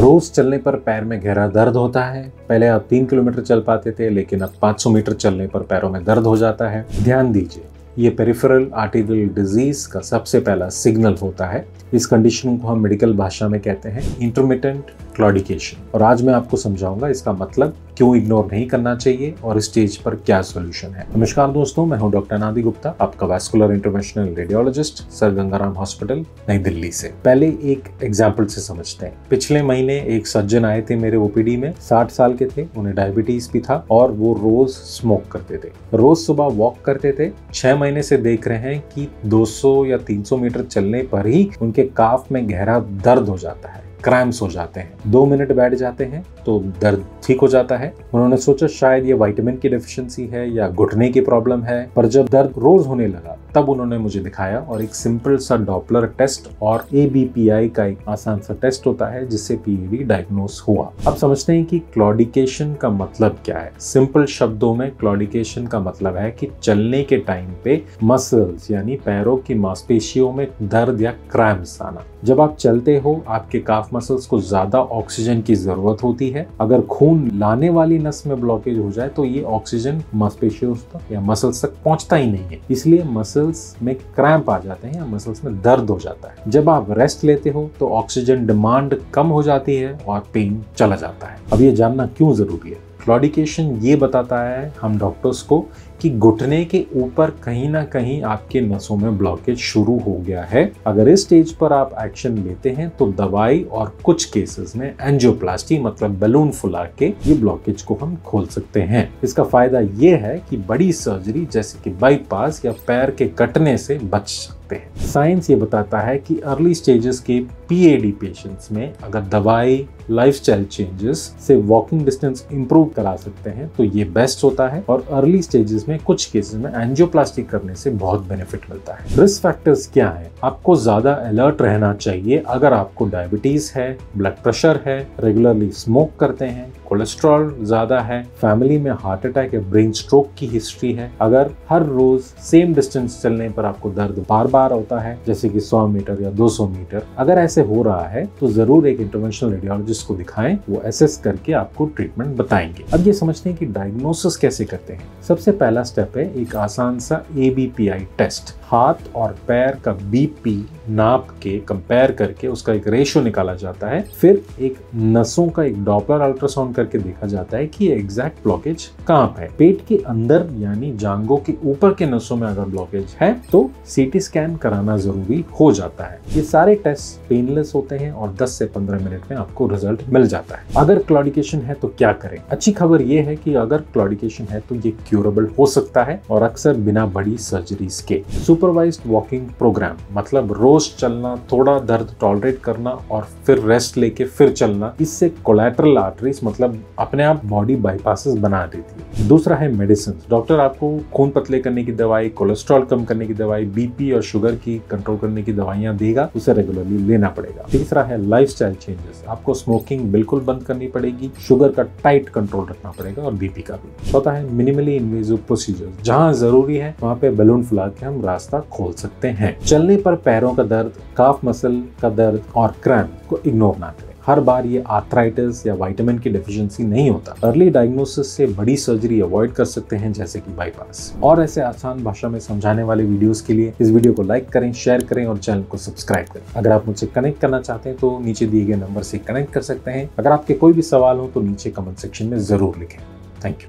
रोज चलने पर पैर में गहरा दर्द होता है। पहले आप 3 किलोमीटर चल पाते थे, लेकिन अब 500 मीटर चलने पर पैरों में दर्द हो जाता है। ध्यान दीजिए, ये पेरिफेरल आर्टेरियल डिजीज का सबसे पहला सिग्नल होता है। इस कंडीशन को हम मेडिकल भाषा में कहते हैं इंटरमिटेंट क्लॉडिकेशन। और आज मैं आपको समझाऊंगा इसका मतलब, क्यों इग्नोर नहीं करना चाहिए और इस स्टेज पर क्या सोल्यूशन है। नमस्कार दोस्तों, मैं हूं डॉक्टर नादी गुप्ता, आपका vascular interventional radiologist, sir Gangaram hospital, नई दिल्ली से। पहले एक एग्जाम्पल से समझते हैं। पिछले महीने एक सज्जन आए थे मेरे ओपीडी में, 60 साल के थे, उन्हें डायबिटीज भी था और वो रोज स्मोक करते थे, रोज सुबह वॉक करते थे। 6 महीने से देख रहे हैं कि 200 या 300 मीटर चलने पर ही उनके काफ में गहरा दर्द हो जाता है, क्रैम्प्स हो जाते हैं। 2 मिनट बैठ जाते हैं तो दर्द ठीक हो जाता है। उन्होंने सोचा शायद ये विटामिन की डेफिशिएंसी है या घुटने की प्रॉब्लम है, पर जब दर्द रोज होने लगा तब उन्होंने मुझे दिखाया और एक सिंपल सा डॉपलर टेस्ट और ABPI का एक आसान सा टेस्ट होता है जिससे PAD डायग्नोस हुआ। अब समझते हैं कि क्लॉडिकेशन का मतलब क्या है। सिंपल शब्दों में क्लॉडिकेशन का मतलब है कि चलने के टाइम पे मसल्स यानी पैरों की मांसपेशियों में दर्द या क्रैम्प्स आना। जब आप चलते हो आपके काफ मसल्स को ज्यादा ऑक्सीजन की जरूरत होती है। अगर खून लाने वाली नस में ब्लॉकेज हो जाए तो ये ऑक्सीजन मांसपेशियों तक या मसल्स तक पहुंचता ही नहीं है, इसलिए मसल्स में क्रैम्प आ जाते हैं या मसल्स में दर्द हो जाता है। जब आप रेस्ट लेते हो तो ऑक्सीजन डिमांड कम हो जाती है और पेन चला जाता है। अब ये जानना क्यों जरूरी है। क्लॉडिकेशन ये बताता है हम डॉक्टर्स को कि घुटने के ऊपर कहीं ना कहीं आपके नसों में ब्लॉकेज शुरू हो गया है। अगर इस स्टेज पर आप एक्शन लेते हैं तो दवाई और कुछ केसेस में एंजियोप्लास्टी मतलब बैलून फुला के ये ब्लॉकेज को हम खोल सकते हैं। इसका फायदा ये है कि बड़ी सर्जरी जैसे कि बाईपास या पैर के कटने से बच सकते हैं। साइंस ये बताता है कि अर्ली स्टेजेस के PAD पेशेंट्स में अगर दवाई, लाइफस्टाइल चेंजेस से वॉकिंग डिस्टेंस इंप्रूव करा सकते हैं तो ये बेस्ट होता है। और अर्ली स्टेजेस में कुछ केसेस में एंजियोप्लास्टी करने से बहुत बेनिफिट मिलता है। रिस्क फैक्टर्स क्या है? आपको ज्यादा अलर्ट रहना चाहिए अगर आपको डायबिटीज है, ब्लड प्रेशर है, रेगुलरली स्मोक करते हैं, कोलेस्ट्रॉल ज्यादा है, फैमिली में हार्ट अटैक या ब्रेन स्ट्रोक की हिस्ट्री है, अगर हर रोज सेम डिस्टेंस चलने पर आपको दर्द बार बार होता है जैसे कि 100 मीटर या 200 मीटर, अगर ऐसे हो रहा है तो जरूर एक इंटरवेंशनल रेडियोलॉजिस्ट को दिखाएं, वो असेस करके आपको ट्रीटमेंट बताएंगे। अब ये समझते हैं कि डायग्नोसिस कैसे करते हैं। सबसे पहला स्टेप है एक आसान सा ABPI टेस्ट। हाथ और पैर का BP नाप के कंपेयर करके उसका एक रेशियो निकाला जाता है। फिर एक नसों का एक डॉपलर अल्ट्रासाउंड करके देखा जाता है कि एग्जैक्ट ब्लॉकेज कहाँ पे है। पेट के अंदर यानी जांघों के ऊपर के नसों में अगर ब्लॉकेज है तो CT स्कैन कराना जरूरी हो जाता है। ये सारे टेस्ट पेनलेस होते हैं और 10 से 15 मिनट में आपको रिजल्ट मिल जाता है। अगर क्लॉडिकेशन है तो क्या करें? अच्छी खबर ये है कि अगर क्लॉडिकेशन है तो ये क्यूरेबल हो सकता है और अक्सर बिना बड़ी सर्जरीज के। सुपरवाइज्ड वॉकिंग प्रोग्राम मतलब रोज चलना, थोड़ा दर्द टॉलरेट करना और फिर रेस्ट लेके फिर चलना, इससे कोलैटरल आर्टरीज मतलब अपने आप बॉडी बाईपासेस बना देती है। दूसरा है मेडिसिन। डॉक्टर आपको खून पतले करने की दवाई, कोलेस्ट्रॉल कम करने की दवाई, BP और शुगर की कंट्रोल करने की दवाइयां देगा, उसे रेगुलरली लेना पड़ेगा। तीसरा है लाइफस्टाइल चेंजेस। आपको स्मोकिंग बिल्कुल बंद करनी पड़ेगी, शुगर का टाइट कंट्रोल रखना पड़ेगा और BP का भी। चौथा है मिनिमली इन्वेजिव प्रोसीजर। जहां जरूरी है वहां पे बैलून फुला के हम रास्ता खोल सकते हैं। चलने पर पैरों का दर्द, काफ मसल का दर्द और क्रैम्प को इग्नोर ना करें। हर बार ये आर्थराइटिस या विटामिन की डेफिशिएंसी नहीं होता। अर्ली डायग्नोसिस से बड़ी सर्जरी अवॉइड कर सकते हैं जैसे कि बाईपास। और ऐसे आसान भाषा में समझाने वाले वीडियोस के लिए इस वीडियो को लाइक करें, शेयर करें और चैनल को सब्सक्राइब करें। अगर आप मुझसे कनेक्ट करना चाहते हैं तो नीचे दिए गए नंबर से कनेक्ट कर सकते हैं। अगर आपके कोई भी सवाल हो तो नीचे कमेंट सेक्शन में जरूर लिखें। Thank you.